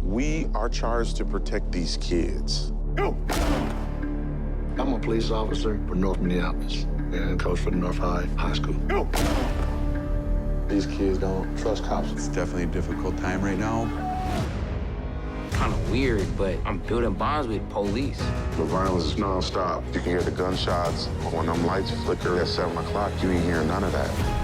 We are charged to protect these kids. Go! I'm a police officer for North Minneapolis and coach for the North High School. Go! These kids don't trust cops. It's definitely a difficult time right now. Kind of weird, but I'm building bonds with police. The violence is nonstop. You can hear the gunshots. When them lights flicker at 7 o'clock, you ain't hearing none of that.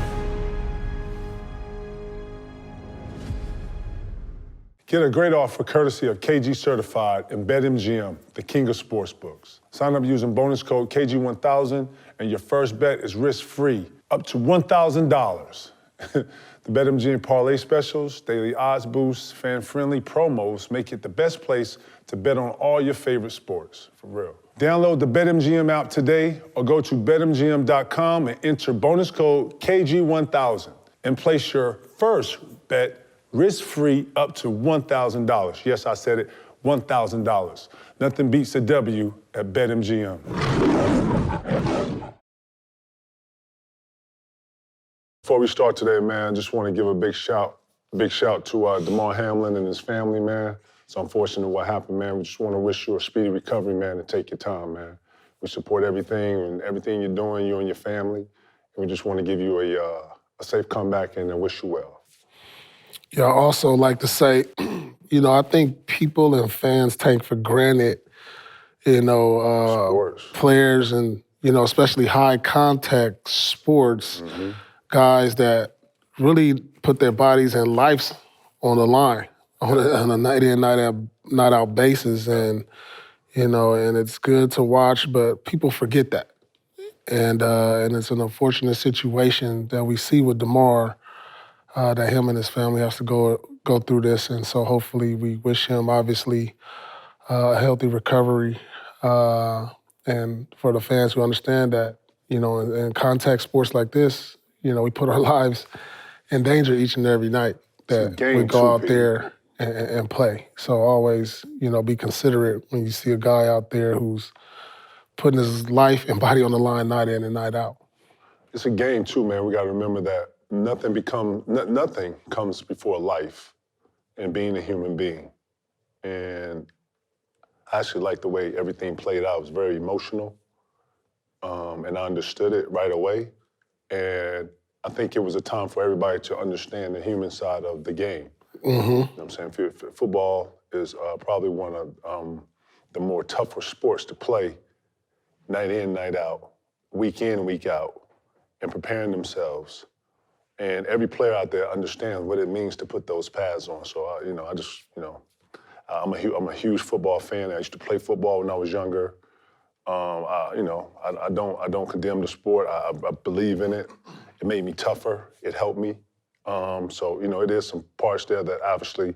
Get a great offer courtesy of KG Certified and BetMGM, the king of sportsbooks. Sign up using bonus code KG1000 and your first bet is risk-free, up to $1,000. The BetMGM parlay specials, daily odds boosts, fan-friendly promos make it the best place to bet on all your favorite sports, for real. Download the BetMGM app today or go to betmgm.com and enter bonus code KG1000 and place your first bet risk-free up to $1,000. Yes, I said it, $1,000. Nothing beats a W at BetMGM. Before we start today, man, I just want to give a big shout to Damar Hamlin and his family, man. It's unfortunate what happened, man. We just want to wish you a speedy recovery, man, and take your time, man. We support everything you're doing, you and your family. And we just want to give you a safe comeback and wish you well. Yeah, I also like to say, I think people and fans take for granted, players and, especially high contact sports, guys that really put their bodies and lives on the line on a night in, night out basis. And, and it's good to watch, but people forget that. And it's an unfortunate situation that we see with Damar, that him and his family has to go through this. And so hopefully we wish him, obviously, a healthy recovery. And for the fans who understand that, in contact sports like this, we put our lives in danger each and every night that we go out there and play. So always, be considerate when you see a guy out there who's putting his life and body on the line night in and night out. It's a game too, man. We got to remember that nothing comes before life and being a human being. And I actually like the way everything played out. It was very emotional, and I understood it right away. And I think it was a time for everybody to understand the human side of the game. You know what I'm saying? Football is probably one of the more tougher sports to play night in, night out, week in, week out, and preparing themselves. And every player out there understands what it means to put those pads on. So, I'm a huge football fan. I used to play football when I was younger. I don't condemn the sport. I believe in it. It made me tougher. It helped me. It is some parts there that obviously,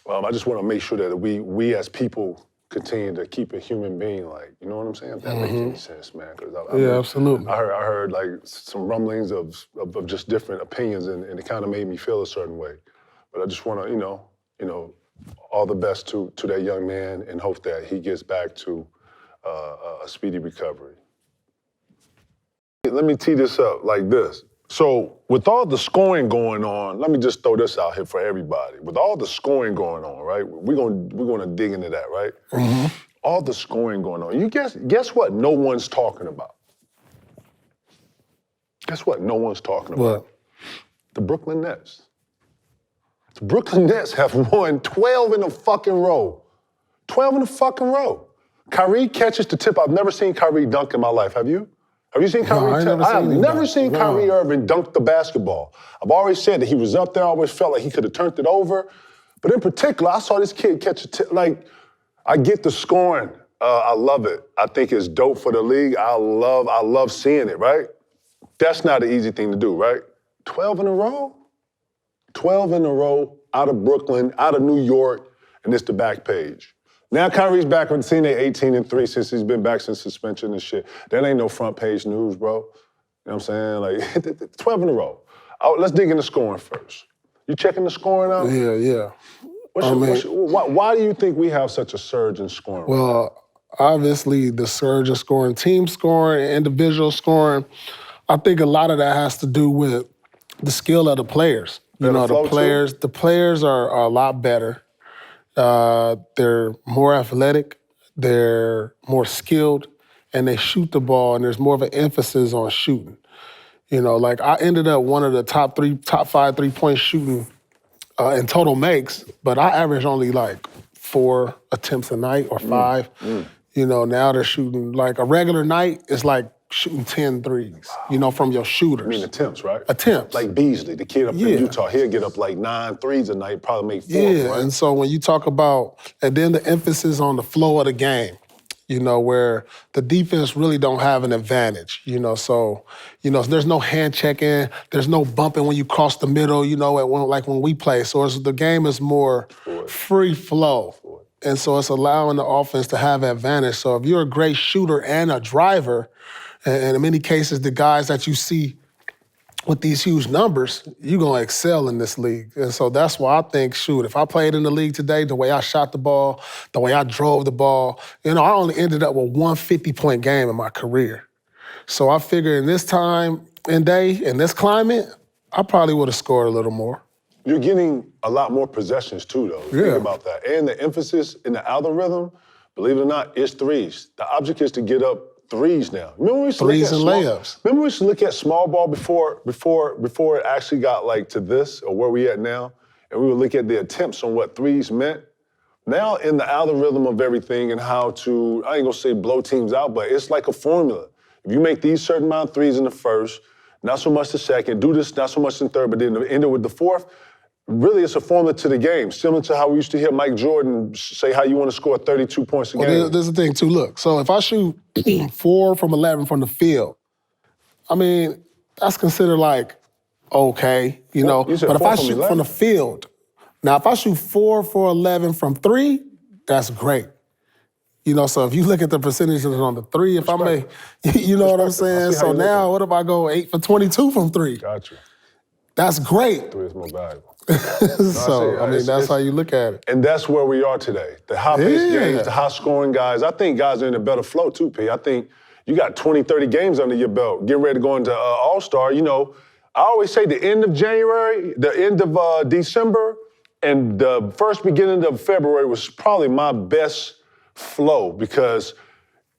I just want to make sure that we as people continue to keep a human being, you know what I'm saying? If that makes any sense, man. Absolutely. I heard like some rumblings of just different opinions, and it kind of made me feel a certain way. But I just want to, all the best to that young man, and hope that he gets back to a speedy recovery. Let me tee this up like this. So with all the scoring going on, let me just throw this out here for everybody. With all the scoring going on, right? We're gonna dig into that, right? All the scoring going on. You guess what? No one's talking about. Guess what? No one's talking about. What? The Brooklyn Nets. The Brooklyn Nets have won 12 in a fucking row. 12 in a fucking row. Kyrie catches the tip. I've never seen Kyrie dunk in my life. Have you? Have you seen Kyrie? I have never seen Kyrie Irving dunk the basketball. I've always said that he was up there. I always felt like he could have turned it over. But in particular, I saw this kid catch a tip. I get the scoring. I love it. I think it's dope for the league. I love seeing it, right? That's not an easy thing to do, right? 12 in a row? 12 in a row, out of Brooklyn, out of New York, and it's the back page. Now Kyrie's back on the scene at 18-3 since he's been back since suspension and shit. That ain't no front page news, bro. You know what I'm saying? 12 in a row. Let's dig into scoring first. You checking the scoring out? Yeah. Why do you think we have such a surge in scoring? Well, obviously the surge in scoring, team scoring, individual scoring, I think a lot of that has to do with the skill of the players. The players are a lot better. They're more athletic, they're more skilled, and they shoot the ball, and there's more of an emphasis on shooting. You know, like I ended up one of the top 5 3-point shooting in total makes, but I average only like 4 attempts a night or 5. You know, now they're shooting like a regular night is like shooting 10 threes, you know, from your shooters. I mean attempts, right? Attempts. Like Beasley, the kid up in Utah, he'll get up like 9 threes a night, probably make 4. Yeah, right? and so when you talk about, and then the emphasis on the flow of the game, you know, where the defense really don't have an advantage, you know, so, you know, there's no hand checking, there's no bumping when you cross the middle, you know, like when we play. So the game is more free flow. And so it's allowing the offense to have advantage. So if you're a great shooter and a driver, and in many cases, the guys that you see with these huge numbers, you're going to excel in this league. And so that's why I think, shoot, if I played in the league today, the way I shot the ball, the way I drove the ball, you know, I only ended up with one 50-point game in my career. So I figure in this time and day, in this climate, I probably would have scored a little more. You're getting a lot more possessions too, though. Yeah. Think about that. And the emphasis in the algorithm, believe it or not, is threes. The object is to get up threes now. Remember we used to Threes look at and small, layups. Remember we used to look at small ball before it actually got like to this or where we at now, and we would look at the attempts on what threes meant. Now in the algorithm of everything and how to, I ain't gonna say blow teams out, but it's like a formula. If you make these certain amount of threes in the first, not so much the second, do this not so much in third, but then end it with the fourth. Really, it's a formula to the game, similar to how we used to hear Mike Jordan say how you want to score 32 points a game. Well, there's the thing, too. Look, so if I shoot 4 from 11 from the field, I mean, that's considered like okay, you know. You said But if 4 I from shoot 11? from the field, now if I shoot 4 for 11 from 3, that's great. You know, so if you look at the percentages on the 3, if I may, you know what I'm saying? see how So you now, what if I go 8 for 22 from 3? Gotcha. That's great. 3 is more valuable. So, I mean, that's how you look at it. And that's where we are today. The high-paced Yeah. games, the high-scoring guys. I think guys are in a better flow too, P. I think you got 20, 30 games under your belt, getting ready to go into All-Star. You know, I always say the end of January, the end of December, and the first beginning of February was probably my best flow because,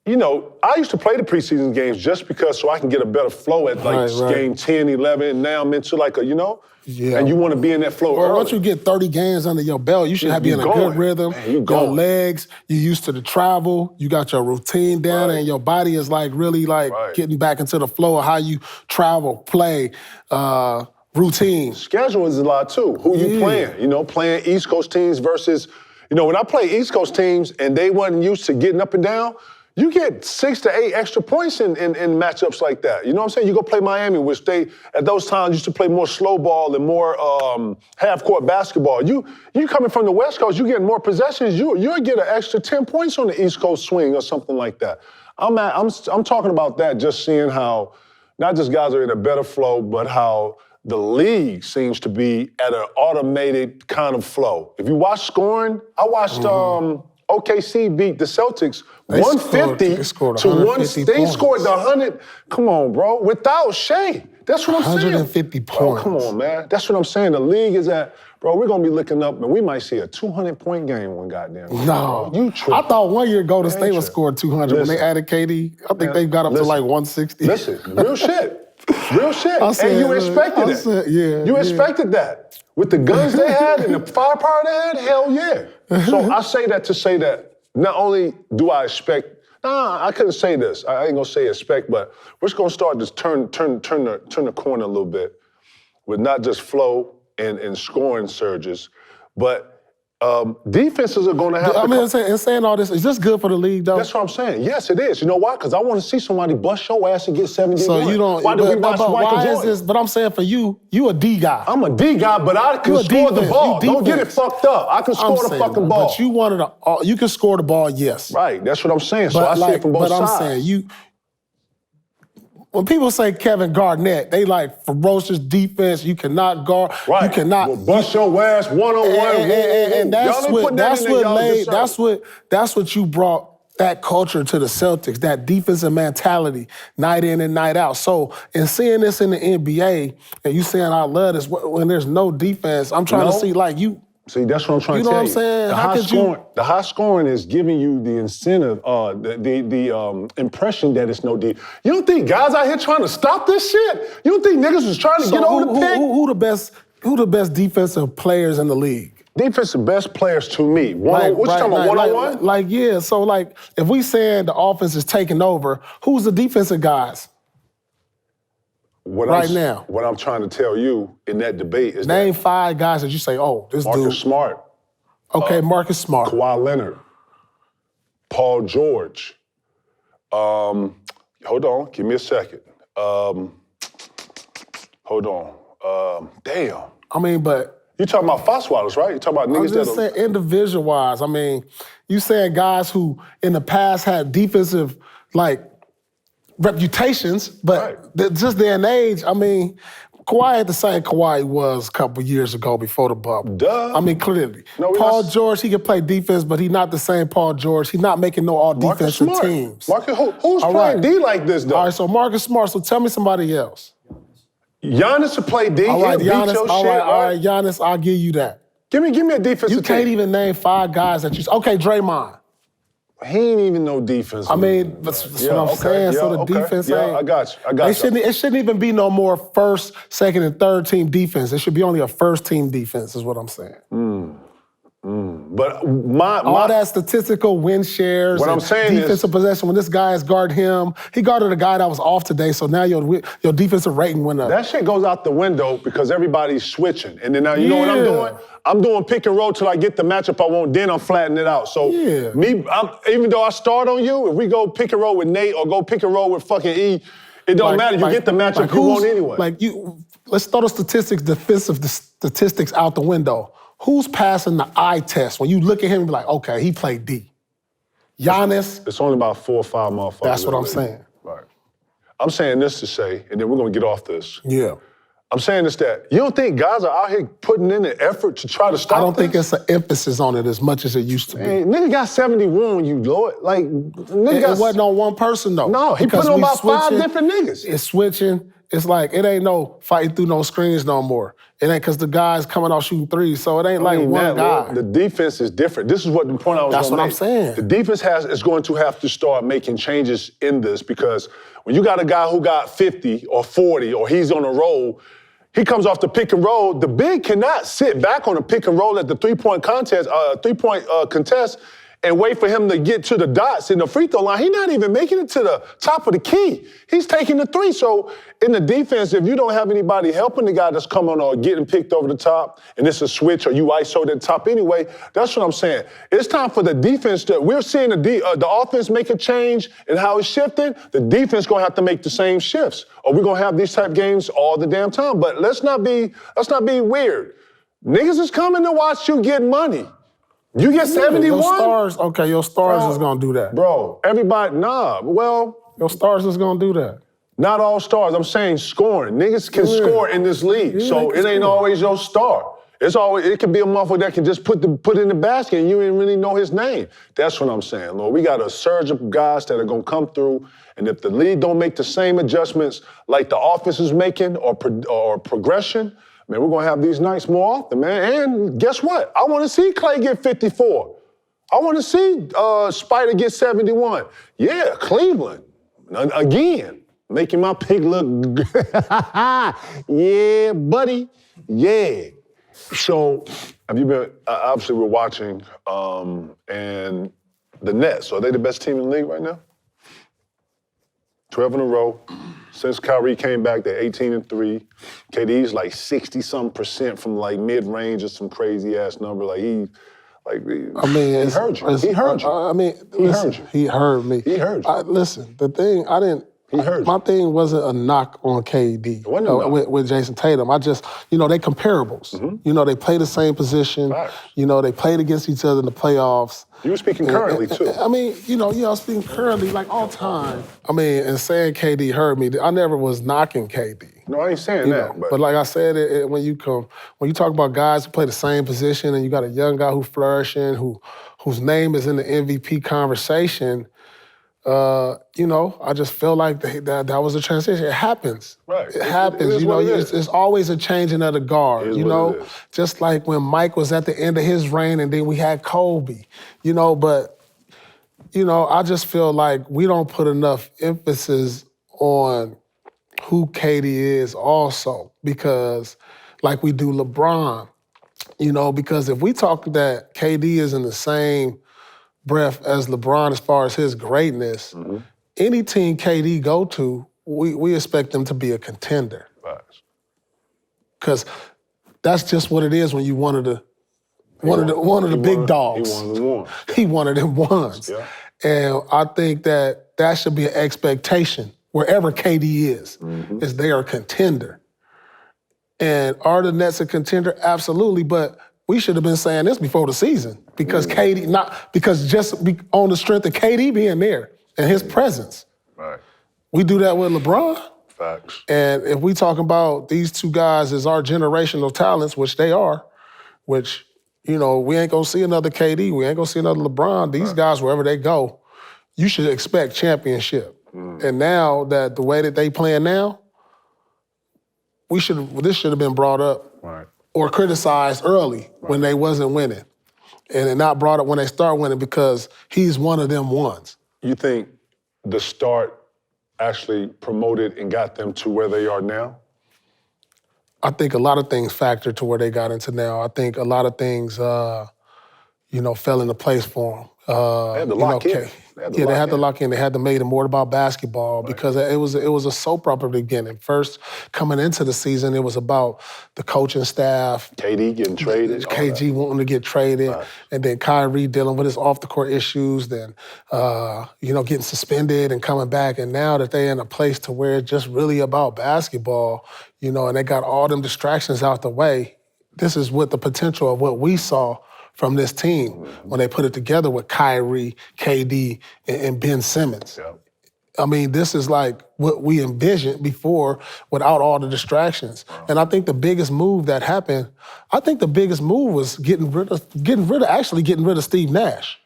you know, I used to play the preseason games just because so I can get a better flow at like Right. game 10, 11, and now I'm into like a, you know, Yeah. and you want to be in that flow Well, early. once you get 30 games under your belt, you should be in a going. good rhythm. Man, you your going. legs, you used to the travel, you got your routine down, Right. and your body is like really like Right. getting back into the flow of how you travel, play, routine. Schedule is a lot too. Who you Yeah. playing? You know, playing East Coast teams versus, you know, when I play East Coast teams and they wasn't used to getting up and down, you get 6 to 8 extra points in matchups like that. You know what I'm saying? You go play Miami, which they, at those times, used to play more slow ball and more half-court basketball. You coming from the West Coast, you getting more possessions, you'll get an extra 10 points on the East Coast swing or something like that. I'm talking about that, just seeing how not just guys are in a better flow, but how the league seems to be at an automated kind of flow. If you watch scoring, I watched OKC beat the Celtics They 150 scored to 150 They points. scored the 100. Come on, bro. Without Shea. That's what I'm saying. 150 Bro, come points. on, man. That's what I'm saying. The league is at, bro, we're going to be looking up and we might see a 200-point game one goddamn year, No. bro. You tripping. I thought 1 year Golden Man, State was tripping. scored 200. When they Listen. added KD, I think they got up to Listen. like 160. Listen, real shit. Real shit. I said, And you look, expected I it. said, yeah, You yeah. expected that. With the guns they had and the firepower they had, hell yeah. So I say that to say that not only do I expect, I couldn't say this. I ain't gonna say expect, but we're just gonna start to turn the corner a little bit with not just flow and scoring surges, but defenses are gonna have I to mean, it's saying all this, is this good for the league, though? That's what I'm saying. Yes, it is. You know why? Because I want to see somebody bust your ass and get 71. So you don't. Why do we watch but Michael why is Jordan? this? But I'm saying for you a D guy. I'm a D guy, but I can You a score the defense. ball. You Don't get it defense. fucked up. I can I'm score the saying, fucking ball. But you wanted you can score the ball, yes. Right. That's what I'm saying. So I But see it from both sides. I'm saying when people say Kevin Garnett, they like ferocious defense. You cannot guard. Right. You cannot We'll bust your ass one-on-one. And Y'all ain't putting that in there, y'all deserve it. that's what you brought that culture to the Celtics, that defensive mentality, night in and night out. So in seeing this in the NBA, and you saying I love this, when there's no defense, I'm trying to see like you. See, that's what I'm trying You to know tell what I'm saying? How could you? The high scoring is giving you the incentive, the impression that it's no deep. You don't think guys out here trying to stop this shit? You don't think niggas was trying to get over the pick? Who the best defensive players in the league? Defensive best players to me. What you talking about, one-on-one? Yeah, so like, if we saying the offense is taking over, who's the defensive guys now? What I'm trying to tell you in that debate is Name 5 guys that you say, oh, this Marcus dude. Smart. Okay, Marcus Smart. Kawhi Leonard. Paul George. Hold on, give me a second. Hold on. Damn. I mean, but You talking about Foswellers, right? You talking about niggas I'm just saying individual-wise. I mean, you saying guys who in the past had defensive, like, reputations, but just day and age, I mean, Kawhi ain't the same Kawhi he was a couple years ago before the bubble. Duh. I mean, clearly. No, Paul George, he can play defense, but he's not the same Paul George. He's not making no all-defensive teams. Marcus, who's playing D like this, though? All right, so Marcus Smart, so tell me somebody else. Giannis to play D, All right, he'll beat your all shit, right, Giannis, I'll give you that. Give me a defensive You can't team. even name 5 guys that you... Okay, Draymond. He ain't even no defense. I mean, that's what I'm saying. So the defense ain't... I got you. It shouldn't even be no more first, second, and third team defense. It should be only a first team defense, is what I'm saying. But all that statistical win shares, what I'm saying defensive possession. When this guy is guarding him, he guarded a guy that was off today. So now your defensive rating went up. That shit goes out the window because everybody's switching. And then now you know what I'm doing? I'm doing pick and roll till I get the matchup I want. Then I'm flattening it out. So even though I start on you, if we go pick and roll with Nate or go pick and roll with fucking E, it don't matter. You get the matchup you want anyway. Let's throw the defensive statistics out the window. Who's passing the eye test when you look at him and be like, okay, he played D? Giannis? It's only about 4 or 5 motherfuckers. That's what I'm saying. Right. I'm saying this to say, and then we're going to get off this. Yeah. I'm saying this that, you don't think guys are out here putting in an effort to try to stop I don't think it's an emphasis on it as much as it used to be. Hey, nigga got 71 when you do it. Like, nigga It wasn't on one person, though. No, he put on about 5 different niggas. It's switching. It's like, it ain't no fighting through no screens no more. It ain't because the guy's coming off shooting threes, so it ain't like one guy. The defense is different. This is what the point I was That's going to what make. I'm saying. The defense is going to have to start making changes in this because when you got a guy who got 50 or 40 or he's on a roll, he comes off the pick and roll. The big cannot sit back on a pick and roll at the three-point contest and wait for him to get to the dots in the free throw line. He's not even making it to the top of the key. He's taking the 3. So in the defense, if you don't have anybody helping the guy that's coming or getting picked over the top, and it's a switch or you ISO at the top anyway, that's what I'm saying. It's time for the defense we're seeing the offense make a change in how it's shifting. The defense gonna have to make the same shifts, or we're gonna have these type games all the damn time. But let's not be weird. Niggas is coming to watch you get money. You get 71? Your stars is gonna do that. Bro, everybody, your stars is gonna do that. Not all stars. I'm saying scoring. Niggas can score in this league, so it ain't always your star. It could be a motherfucker that can just put in the basket and you didn't really know his name. That's what I'm saying, Lord. We got a surge of guys that are gonna come through, and if the league don't make the same adjustments like the offense is making or progression, man, we're going to have these nights more often, man. And guess what? I want to see Clay get 54. I want to see Spider get 71. Yeah, Cleveland. Again, making my pick look... Yeah, buddy. Yeah. So, have you been... obviously, we're watching, and the Nets, are they the best team in the league right now? 12 in a row. Since Kyrie came back, they're 18-3. KD's like 60-some% from like mid-range or some crazy-ass number. He heard you. He heard you. He heard me. He heard you. Listen, the thing, my thing wasn't a knock on KD with Jason Tatum. I just, they comparables. Mm-hmm. They play the same position. Right. They played against each other in the playoffs. You were speaking currently, too. I was speaking currently, like all time. And saying KD hurt me, I never was knocking KD. No, I ain't saying that. But like I said, when you talk about guys who play the same position and you got a young guy who's flourishing, whose name is in the MVP conversation, I just feel like that was a transition. It happens. Right. It happens. It is what it is. It's always a changing of the guard. It is what it is. Just like when Mike was at the end of his reign, and then we had Kobe. But I just feel like we don't put enough emphasis on who KD is also, because like we do LeBron. Because if we talk that KD is in the same breath as LeBron as far as his greatness, any team KD go to, we expect them to be a contender. Facts. Because that's just what it is when you one of the big dogs. He one of the ones. He one of them ones. Yeah. And I think that should be an expectation wherever KD is they are a contender. And are the Nets a contender? Absolutely, but we should have been saying this before the season because on the strength of KD being there and his presence. Right. We do that with LeBron. Facts. And if we talk about these two guys as our generational talents, which they are, which, we ain't gonna see another KD, we ain't gonna see another LeBron. These guys, wherever they go, you should expect championship. And now that the way that they playing now, this should have been brought up or criticized early when they wasn't winning. And then not brought up when they start winning because he's one of them ones. You think the start actually promoted and got them to where they are now? I think a lot of things factored to where they got into now. I think a lot of things, fell into place for them. They had to lock in. They had to lock in. They had to make it more about basketball because it was a soap opera beginning. First, coming into the season, it was about the coaching staff. KD getting traded. KG wanting to get traded. Right. And then Kyrie dealing with his off-the-court issues, then, getting suspended and coming back. And now that they're in a place to where it's just really about basketball, and they got all them distractions out the way, this is what the potential of what we saw from this team when they put it together with Kyrie, KD, and Ben Simmons. Yeah. I mean, this is like what we envisioned before without all the distractions. Wow. And I think the biggest move that happened, was getting rid of Steve Nash.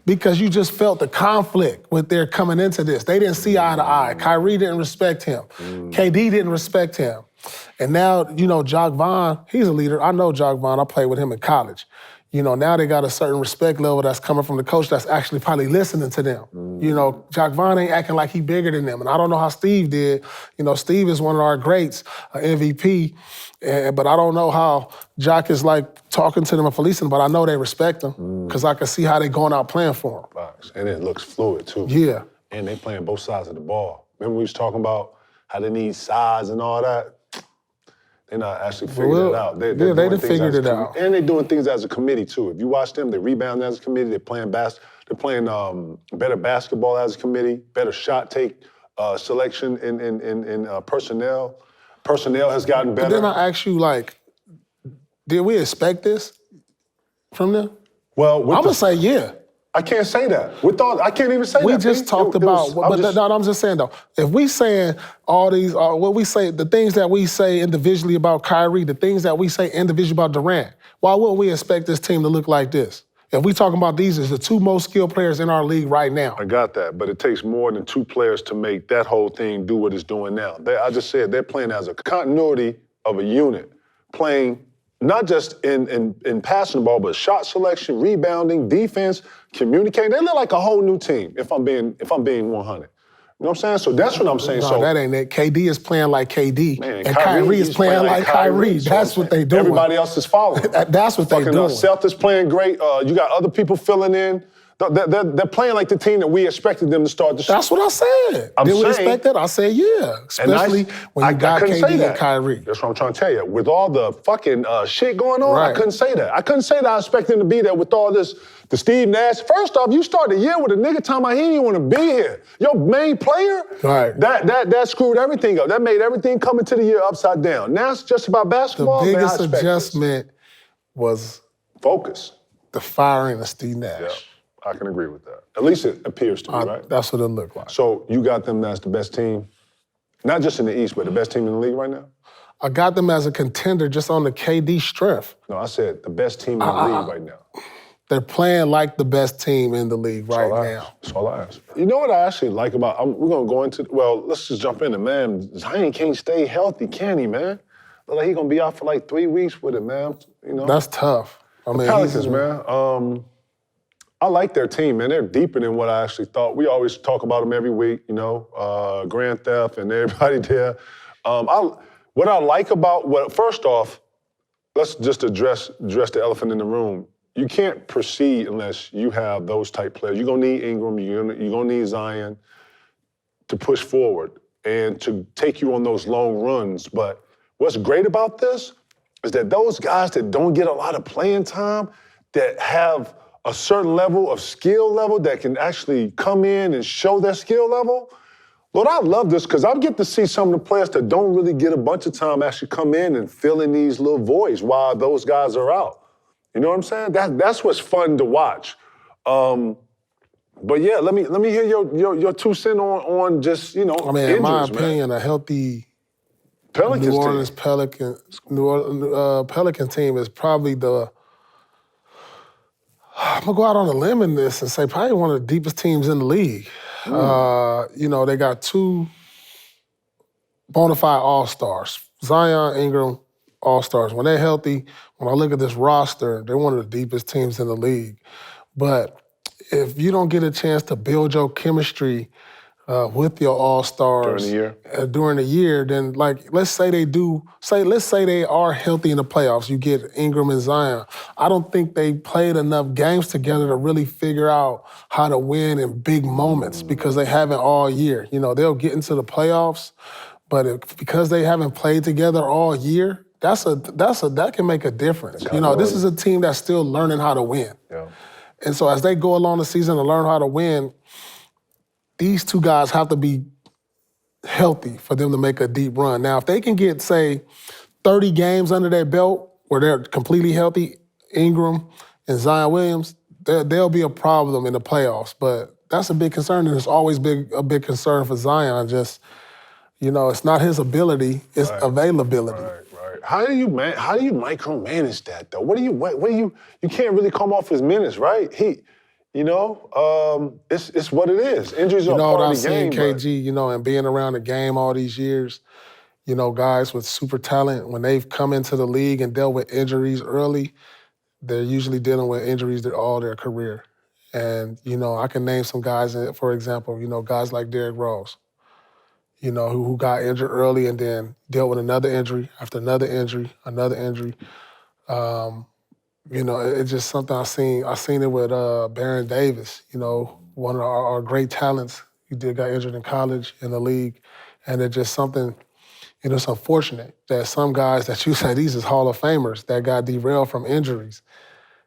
Because you just felt the conflict with their coming into this. They didn't see eye to eye. Kyrie didn't respect him. KD didn't respect him. And now, Jacques Vaughn, he's a leader. I know Jacques Vaughn. I played with him in college. Now they got a certain respect level that's coming from the coach that's actually probably listening to them. Jacques Vaughn ain't acting like he bigger than them. And I don't know how Steve did. Steve is one of our greats, MVP. But I don't know how Jacques is like talking to them and policing, but I know they respect him because I can see how they going out playing for him. Facts. And it looks fluid, too. Yeah. And they playing both sides of the ball. Remember we was talking about how they need size and all that? They're not actually figuring it out. They done figured it out. And they're doing things as a committee, too. If you watch them, they rebound as a committee. They're playing better basketball as a committee, better shot take selection in personnel. Personnel has gotten better. But then I ask you, did we expect this from them? Well, I'm going to say yeah. I can't say that. I can't even say that. We just talked about, I'm just saying though, if we saying all these, what we say, the things that we say individually about Kyrie, the things that we say individually about Durant, why wouldn't we expect this team to look like this? If we talking about these as the two most skilled players in our league right now. I got that, but it takes more than two players to make that whole thing do what it's doing now. I just said they're playing as a continuity of a unit, playing not just in passing the ball, but shot selection, rebounding, defense, communicating. They look like a whole new team, if I'm being 100. You know what I'm saying? So that's what I'm saying. No, so that ain't it. KD is playing like KD, man, and Kyrie is playing like Kyrie. That's what they doing. Everybody else is following. That's what they doing. Celtics playing great. You got other people filling in. They're playing like the team that we expected them to start the season. That's what I said. Did we expect that? I said yeah. Especially when you got KD and Kyrie. That's what I'm trying to tell you. With all the fucking shit going on, I couldn't say that. I couldn't say that I expect them to be there with all this. The Steve Nash. First off, you start the year with a nigga talking about he didn't want to be here. Your main player, that screwed everything up. That made everything come into the year upside down. Now it's just about basketball. The biggest adjustment was focus. The firing of Steve Nash. Yeah. I can agree with that. At least it appears to me, right? That's what it looked like. So you got them as the best team, not just in the East, but the best team in the league right now? I got them as a contender just on the KD strength. No, I said the best team in the league right now. They're playing like the best team in the league right now. That's all I ask. You know what I actually like about, we're going to go into, well, let's just jump in it, man. Zion can't stay healthy, can he, man? Look like he's going to be out for like 3 weeks with it, man. You know? That's tough. I mean, Pelicans, man. I like their team, man. They're deeper than what I actually thought. We always talk about them every week, you know, Grand Theft and everybody there. What I like about, first off, let's just address the elephant in the room. You can't proceed unless you have those type players. You're going to need Ingram, you're going to need Zion to push forward and to take you on those long runs. But what's great about this is that those guys that don't get a lot of playing time, that have a certain level of skill level that can actually come in and show their skill level, Lord, I love this because I get to see some of the players that don't really get a bunch of time actually come in and fill in these little voids while those guys are out. You know what I'm saying? That's what's fun to watch. But yeah, let me hear your 2 cents on just, you know, I mean, in my opinion, a healthy Pelicans New Orleans team. Pelican team is probably I'm gonna go out on a limb in this and say probably one of the deepest teams in the league. You know, they got 2 bona fide all-stars, Zion, Ingram, all-stars. When they're healthy, when I look at this roster, they're one of the deepest teams in the league. But if you don't get a chance to build your chemistry with your all-stars during the year, then like let's say they are healthy in the playoffs. You get Ingram and Zion. I don't think they played enough games together to really figure out how to win in big moments because they haven't all year. You know, they'll get into the playoffs, but because they haven't played together all year, that can make a difference. You know, this is a team that's still learning how to win. Yeah. And so as they go along the season and learn how to win, these 2 guys have to be healthy for them to make a deep run. Now, if they can get, say, 30 games under their belt where they're completely healthy, Ingram and Zion Williams, there'll be a problem in the playoffs. But that's a big concern, and it's always a big concern for Zion. Just, you know, it's not his ability, it's availability. Right. How do you micromanage that though? You can't really come off his minutes, right? It's what it is. Injuries are part of the game. You know what I've seen, KG, you know, and being around the game all these years, you know, guys with super talent, when they've come into the league and dealt with injuries early, they're usually dealing with injuries all their career. And, you know, I can name some guys, for example, you know, guys like Derrick Rose, you know, who got injured early and then dealt with another injury after another injury. You know, it's just something I seen it with Baron Davis, you know, one of our great talents. He got injured in college, in the league. And it's just something, you know, it's unfortunate that some guys that you say, these is Hall of Famers, that got derailed from injuries.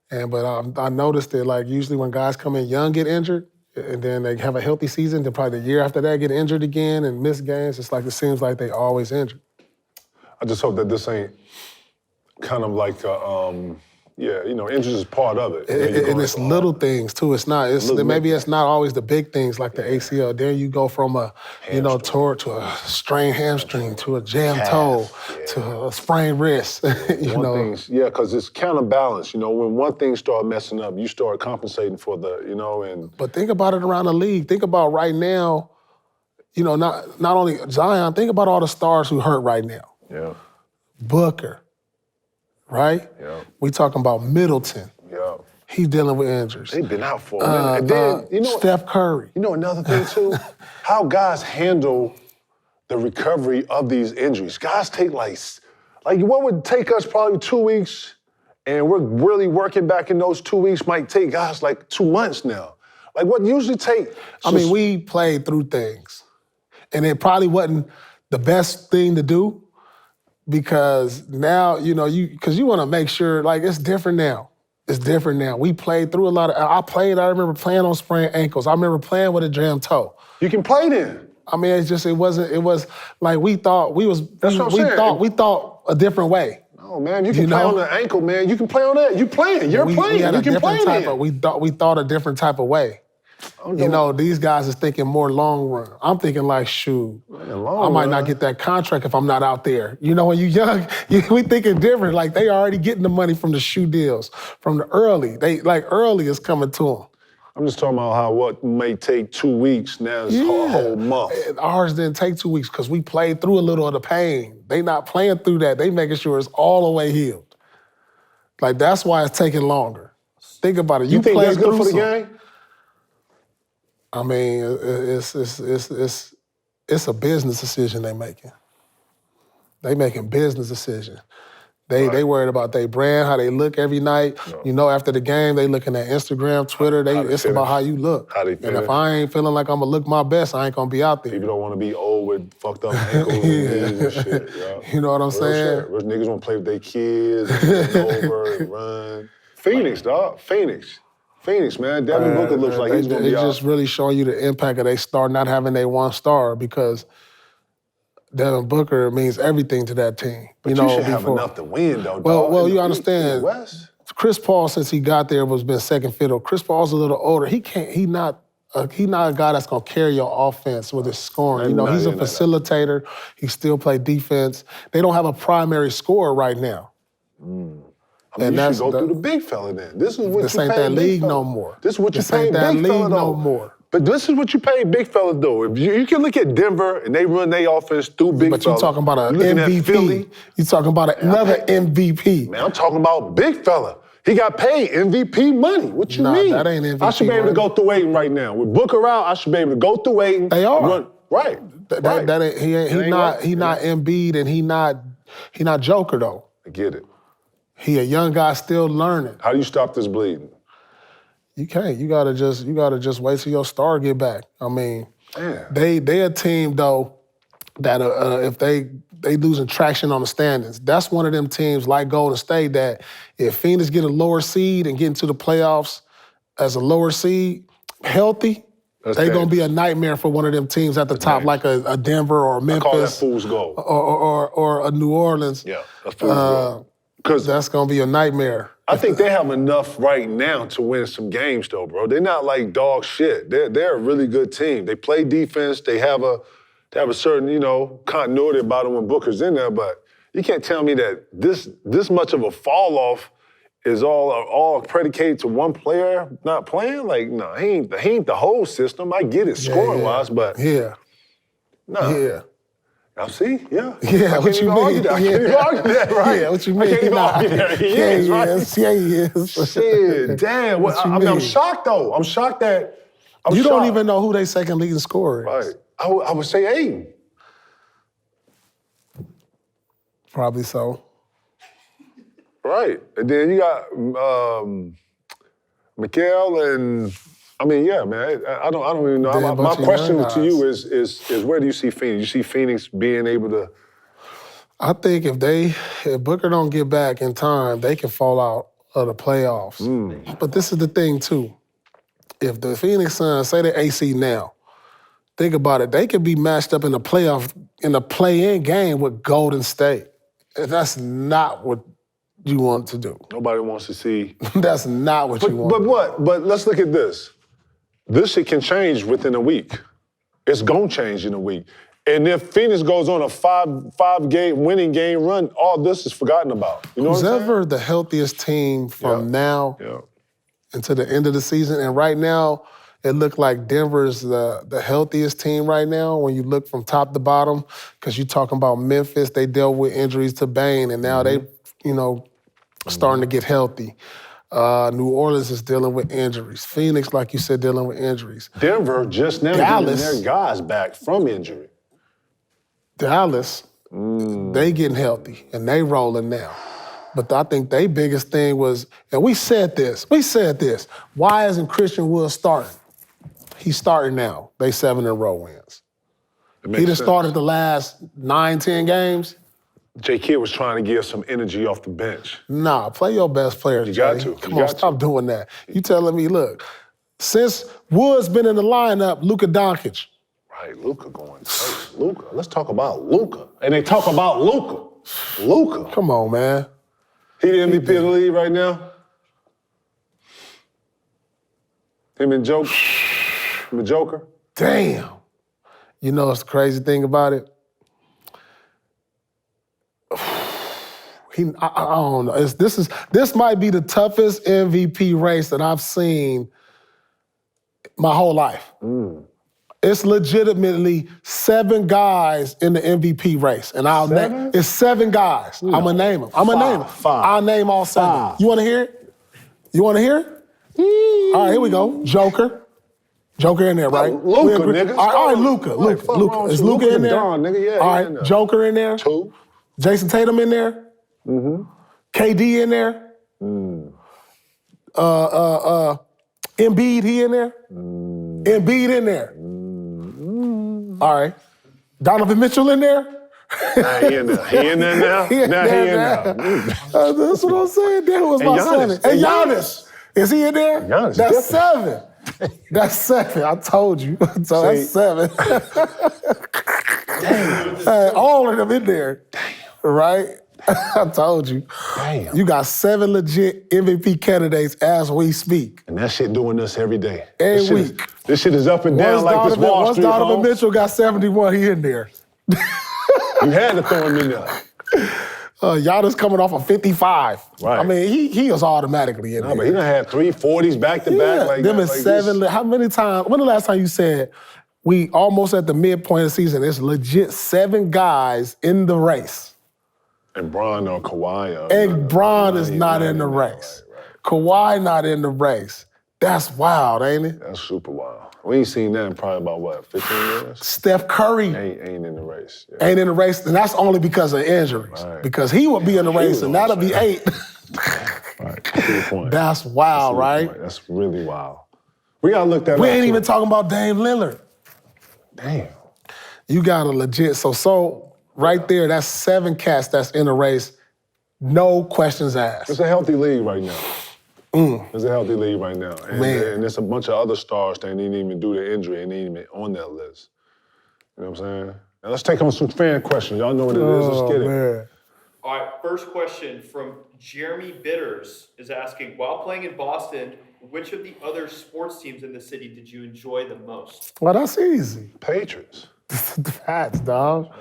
But I noticed that, like, usually when guys come in young, get injured, and then they have a healthy season, then probably the year after that get injured again and miss games. It's like it seems like they always injured. I just hope that this ain't kind of like injuries is part of it. And it's little things too. It's not. Maybe it's not always the big things like the ACL. Then you go from a torn to a strained hamstring to a jammed toe to a sprained wrist. Because it's counterbalance. You know, when one thing start messing up, you start compensating for But think about it around the league. Think about right now. You know, not only Zion. Think about all the stars who hurt right now. Yeah. Booker. Right? Yeah. We talking about Middleton. Yeah. He's dealing with injuries. They've been out for a minute. And then, Steph Curry. You know another thing too? How guys handle the recovery of these injuries. Guys take like what would take us probably 2 weeks, and we're really working back in those 2 weeks, might take guys like 2 months now. Like what usually take... we played through things. And it probably wasn't the best thing to do, because now, you know, because you want to make sure, like, it's different now. It's different now. We played through a lot of, I remember playing on sprained ankles. I remember playing with a jammed toe. You can play then. I mean, it was like we thought we thought a different way. Oh man, you can play on the ankle, man. You can play on that. You're playing. You can play then. We thought a different type of way. You know, these guys is thinking more long run. I'm thinking like, shoot, I might not get that contract if I'm not out there. You know, when you young, we thinking different. Like they already getting the money from the shoe deals, from the early. Early is coming to them. I'm just talking about how what may take 2 weeks now is a whole month. Ours didn't take 2 weeks because we played through a little of the pain. They not playing through that. They making sure it's all the way healed. Like that's why it's taking longer. Think about it. You think that's good for the something. game? I mean, it's a business decision they making. They making business decisions. They worried about their brand, how they look every night. No. You know, after the game, they looking at Instagram, Twitter. It's about how you look. How they and if I ain't feeling like I'm gonna look my best, I ain't gonna be out there. People don't want to be old with fucked up ankles and knees and shit. Yeah. You know what I'm saying? Rich niggas want to play with their kids and over and run. Phoenix, dog. Phoenix, man. Devin Booker looks like he's gonna be out. It's just really showing you the impact of they star not having their one star because Devin Booker means everything to that team. But you should have enough to win, though, dog. Well, you understand. Chris Paul, since he got there, was been second fiddle. Chris Paul's a little older. He not a guy that's gonna carry your offense with his scoring. You know, he's a facilitator. He still play defense. They don't have a primary scorer right now. I mean, and you should go through the big fella then. This is what this you ain't pay that big league fella. no more. This is what you this pay ain't big that league fella no though. more. But this is what you pay big fella though. If you can look at Denver and they run their offense through big fella. But you talking about an MVP. You talking about another MVP. Man, I'm talking about big fella. He got paid MVP money. What you mean? That ain't MVP. I should be able to go through Ayton right now. With Booker out, I should be able to go through Ayton. They are. Right. That ain't, he not Embiid and he not Joker though. I get it. He a young guy still learning. How do you stop this bleeding? You can't. You gotta just wait till your star get back. I mean, they a team though that if they losing traction on the standings, that's one of them teams like Golden State that if Phoenix get a lower seed and get into the playoffs as a lower seed, healthy, they gonna be a nightmare for one of them teams at the top, like a Denver or a Memphis. I call that fool's gold. Or a New Orleans. Yeah, that's fool's gold. Because that's gonna be a nightmare. I think they have enough right now to win some games, though, bro. They're not like dog shit. They're a really good team. They play defense. They have a certain, continuity about them when Booker's in there. But you can't tell me that this much of a fall off is all predicated to one player not playing. Like, no, he ain't the whole system. I get it scoring wise, but Yeah. Now see, yeah. Yeah, what you mean? I can't even argue that, right? Yeah, what you mean? I can't even argue that. He is, right? Yeah, he is. Shit, damn. I'm shocked, though. I'm shocked that... You don't even know who they second leading scorer is. Right. I would say Ayton. Probably so. Right. And then you got Mikael and... I mean, yeah, man. I don't even know. My question to you is where do you see Phoenix? You see Phoenix being able to? I think if Booker don't get back in time, they can fall out of the playoffs. But this is the thing too. If the Phoenix Suns say they're AC now, think about it. They could be matched up in the playoff in the play-in game with Golden State. And that's not what you want to do. Nobody wants to see. That's not what you want. But let's look at this. This shit can change within a week. It's gonna change in a week. And if Phoenix goes on a five game winning game run, all this is forgotten about. You know Who's what I'm ever the healthiest team from now until the end of the season, and right now it looked like Denver's the healthiest team right now when you look from top to bottom, because you're talking about Memphis, they dealt with injuries to Bane, and now they, starting to get healthy. New Orleans is dealing with injuries. Phoenix, like you said, dealing with injuries. Denver just now getting their guys back from injury. Dallas, they getting healthy, and they rolling now. But I think their biggest thing was, and we said this, why isn't Christian Wood starting? He's starting now. They 7-in-a-row wins. He done started the last 9-10 games. J. Kidd was trying to give some energy off the bench. Nah, play your best players, You Jay. got to. Come on, stop doing that. You telling me, look, since Wood's been in the lineup, Luka Doncic. Right, Luka going crazy. Luka, let's talk about Luka. And they talk about Luka. Luka. Come on, man. He the MVP of the league right now? Him and Joe? The Joker? Damn. You know what's the crazy thing about it? I don't know. This might be the toughest MVP race that I've seen my whole life. It's legitimately 7 guys in the MVP race. And it's 7 guys. No. I'm gonna name them. Five. I'll name all 7. Five. You wanna hear it? You wanna hear it? All right, here we go. Joker. Joker in there, right? Luka, nigga. All right, Luka. Is Luka in there? Don, nigga. Yeah, all he in right, there. Joker in there. 2. Jason Tatum in there. KD in there. Embiid, he in there. Embiid in there. All right. Donovan Mitchell in there. Nah, he in there. He in there now? He in there. That's what I'm saying. That was my Giannis. 7. And Giannis. Is he in there? Giannis, That's 7. That's 7. I told you. So that's 7. Damn. All of them in there. Damn. Right? I told you. Damn. You got 7 legit MVP candidates as we speak. And that shit doing this every day. Every week. This shit is up and down like this Wall Street. Once Donovan home. Mitchell got 71, he in there. You had to throw him in there. Giannis coming off of 55. Right. I mean, he was automatically in there. But he done had 3 40s back to back. Like them that, is like 7. This. How many times? When the last time you said we almost at the midpoint of the season? It's legit 7 guys in the race. And Bron or Kawhi. And Bron is not in the race. Right. Kawhi not in the race. That's wild, ain't it? That's super wild. We ain't seen that in probably about, 15 years? Steph Curry Ain't in the race. Yeah. ain't in the race, and that's only because of injuries. Right. Because he would be in the race, and that'll be 8. Right, good point. That's wild, right? Point. That's really wild. We gotta look that up. We ain't even talking about Dame Lillard. Damn. You got a legit, so right there, that's 7 cats that's in the race, no questions asked. It's a healthy league right now. It's a healthy league right now. And there's a bunch of other stars that didn't even do the injury and ain't even on that list. You know what I'm saying? Now let's take on some fan questions. Y'all know what it is. Let's get it. Man. All right, first question from Jeremy Bitters is asking, while playing in Boston, which of the other sports teams in the city did you enjoy the most? Well, that's easy. Patriots. Facts, dog.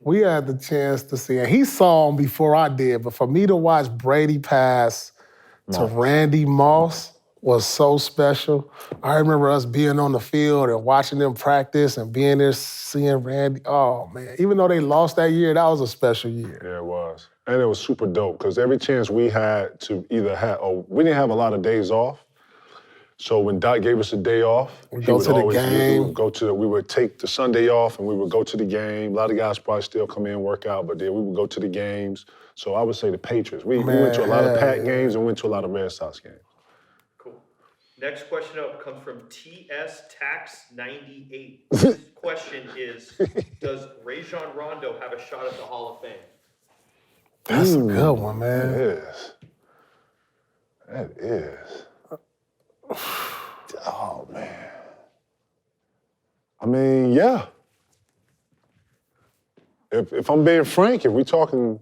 We had the chance to see, and he saw him before I did, but for me to watch Brady pass to Randy Moss was so special. I remember us being on the field and watching them practice and being there seeing Randy. Oh, man. Even though they lost that year, that was a special year. Yeah, it was. And it was super dope because every chance we had to either have, we didn't have a lot of days off. So when Doc gave us a day off, we would take the Sunday off and we would go to the game. A lot of guys probably still come in and work out, but then we would go to the games. So I would say the Patriots. We went to a lot of Pat games and went to a lot of Red Sox games. Cool. Next question up comes from TS Tax 98. This question is, does Rajon Rondo have a shot at the Hall of Fame? That's a good one, man. That is. That is. Oh, man. I mean, yeah. If I'm being frank, if we're talking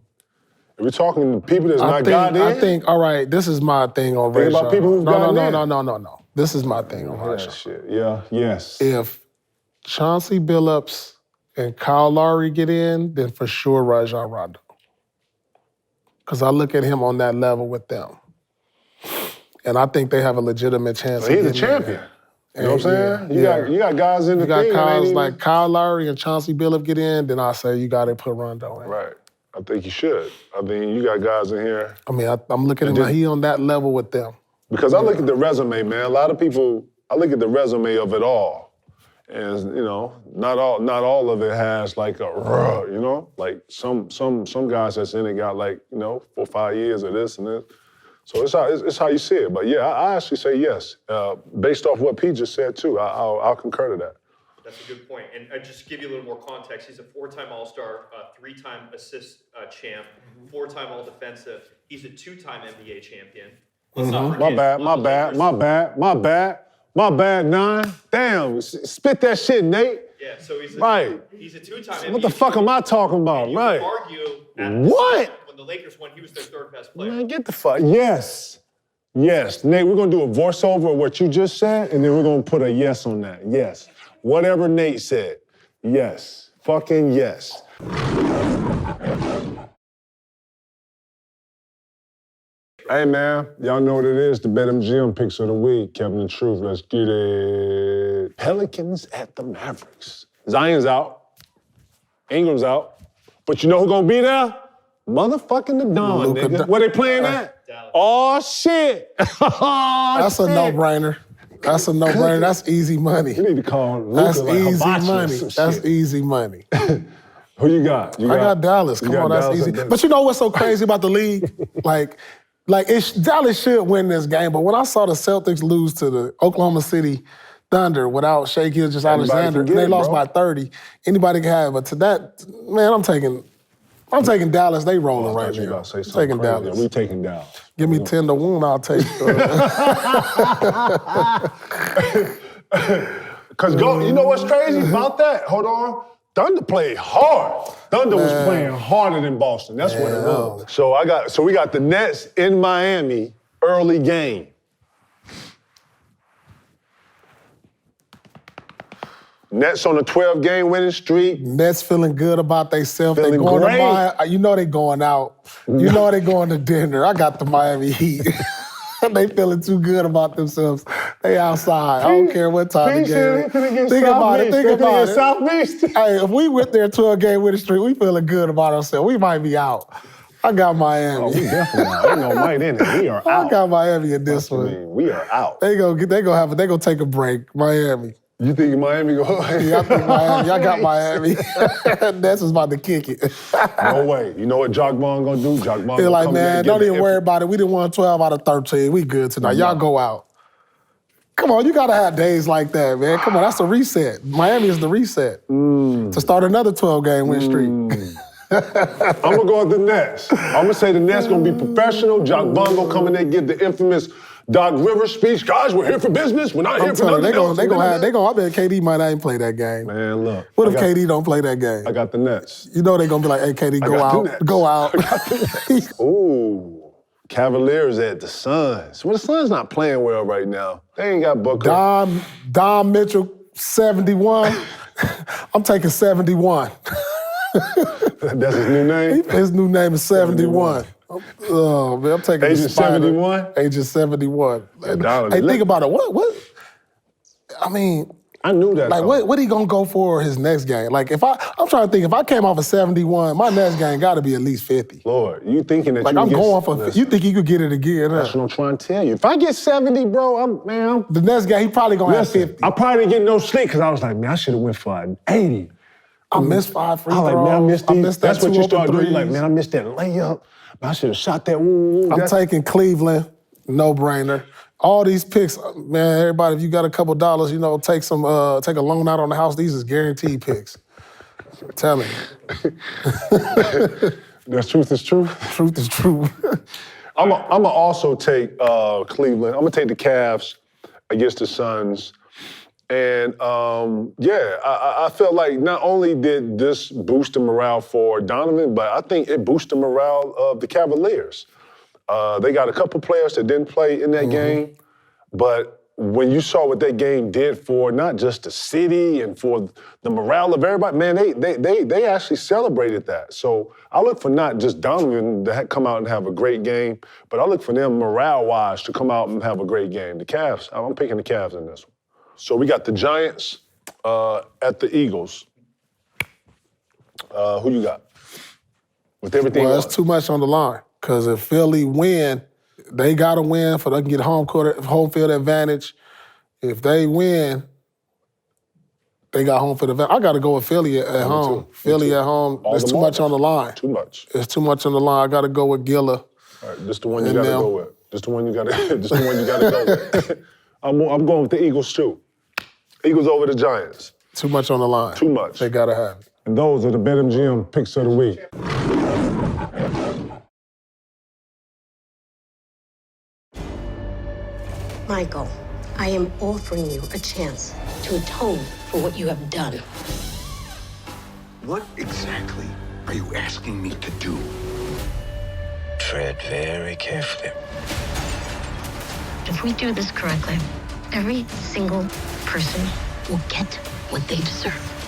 people that's not got in. I think, all right, this is my thing on Rajon. Think about people who've gotten in. No. This is my thing on Rajon. Shit. Yeah, yes. If Chauncey Billups and Kyle Lowry get in, then for sure Rajon Rondo. Because I look at him on that level with them. And I think they have a legitimate chance. He's a champion. You know what I'm saying? You got guys in the thing. You got guys like Kyle Lowry and Chauncey Billups get in, then I say you got to put Rondo in. Right. I think you should. I mean, you got guys in here. I mean, I'm looking at him, he on that level with them. Because I look at the resume, man. A lot of people, I look at the resume of it all. And, you know, not all of it has like a, you know? Like some guys that's in it got like, 4 or 5 years of this and this. So it's how you see it. But yeah, I actually say yes. Based off what Pete just said too, I'll concur to that. That's a good point. And just to give you a little more context, he's a 4-time All-Star, 3-time assist champ, 4-time All-Defensive. He's a 2-time NBA champion. Let's not forget. My bad, 9. Damn, spit that shit, Nate. Yeah, so he's a 2-time NBA What the fuck am I talking about? and you Right. could argue What? when the Lakers won, he was their 3rd best player. Man, get the fuck. Yes. Yes, Nate, we're gonna do a voiceover of what you just said, and then we're gonna put a yes on that. Yes. Whatever Nate said. Yes. Fucking yes. Hey man, y'all know what it is, the BetMGM picks of the week. Kevin the Truth, let's get it. Pelicans at the Mavericks. Zion's out. Ingram's out. But you know who's gonna be there? Motherfucking the Don, nigga. Where they playing at? Dallas. Oh, shit. That's a no-brainer. That's a no-brainer. That's easy money. You need to call Luka That's like easy hibachi or money. some That's shit. easy money. Who you got? I got Dallas. Come on, that's easy. But you know what's so crazy about the league? Like Dallas should win this game, but when I saw the Celtics lose to the Oklahoma City Thunder without Shea Gilgeous-Alexander, and they lost by 30, anybody can have it. But to that, man, I'm taking Dallas. They rolling right now. I'm taking Dallas. We taking Dallas. Give me 10-1, I'll take. Because you know what's crazy about that? Hold on. Thunder played hard. Thunder was playing harder than Boston. That's what it was. So we got the Nets in Miami, early game. Nets on a 12-game winning streak. Nets feeling good about themselves. They Feeling going great. to Miami. You know they going out. You know they going to dinner. I got the Miami Heat. They feeling too good about themselves. They outside. I don't care what time the game is. Think about it. Think about it. South Beach. Hey, if we went there 12-game winning streak, we feeling good about ourselves. We might be out. I got Miami. Oh, we definitely out. Ain't no might in it. We are out. I got Miami in this one. I mean, we are out. They gonna take a break. Miami. You think Miami go? Yeah, I think Miami. I got Miami. Nets is about to kick it. No way. You know what Jock Bond gonna do? Jock Bond They're gonna like, come in man, and don't give even the worry about it. We done won 12 out of 13. We good tonight. Y'all go out. Come on, you gotta have days like that, man. Come on, that's a reset. Miami is the reset to start another 12-game win streak. I'm gonna go with the Nets. I'm gonna say the Nets gonna be professional. Jock Bond gonna come in there and give the infamous Doc Rivers speech. Guys, we're here for business. We're not here for nothing else. I bet KD might not even play that game. Man, look. What if KD don't play that game? I got the Nets. You know they gonna be like, hey, KD, go out. Ooh. Cavaliers at the Suns. Well, the Suns not playing well right now. They ain't got Booker. Dom Mitchell, 71. I'm taking 71. That's his new name? His new name is 71. Oh, man, I'm taking Agent 71? Agent 71. Hey, think about it. What? I mean, I knew that. Like, what he gonna go for his next game? Like, I'm trying to think, if I came off of 71, my next game got to be at least 50. Lord, you thinking that like you I'm get, going for? You think you could get it again? That's what I'm trying to tell you. If I get 70, bro, the next game he probably gonna have 50. I probably didn't get no sleep because I was like, man, I should have went for an 80. I missed 5 free throws. I was like, man, I missed these. That's what you start doing. You're like, threes. man, I missed that layup. I should have shot that. I'm taking Cleveland, no brainer. All these picks, man. Everybody, if you got a couple dollars, take a loan out on the house. These is guaranteed picks. I'm telling you. That's truth is true. Truth is true. I'm gonna also take Cleveland. I'm gonna take the Cavs against the Suns. And I felt like not only did this boost the morale for Donovan, but I think it boosted the morale of the Cavaliers. They got a couple players that didn't play in that game, but when you saw what that game did for not just the city and for the morale of everybody, man, they actually celebrated that. So I look for not just Donovan to come out and have a great game, but I look for them morale-wise to come out and have a great game. The Cavs, I'm picking the Cavs in this one. So we got the Giants at the Eagles. Who you got? With everything Well, that's too much on the line. Because if Philly win, they got to win for they can get home field advantage. If they win, they got home field advantage. I got to go with Philly at home. Philly at home, there's too much on the line. Too much. It's too much on the line. I got to go with Gilla. All right, this the one you got to go with. This the one you got to. This the one you got to go with. I'm going with the Eagles too. Eagles over the Giants. Too much on the line. Too much. They got to have it. And those are the BetMGM picks of the week. Michael, I am offering you a chance to atone for what you have done. What exactly are you asking me to do? Tread very carefully. If we do this correctly, every single person will get what they deserve.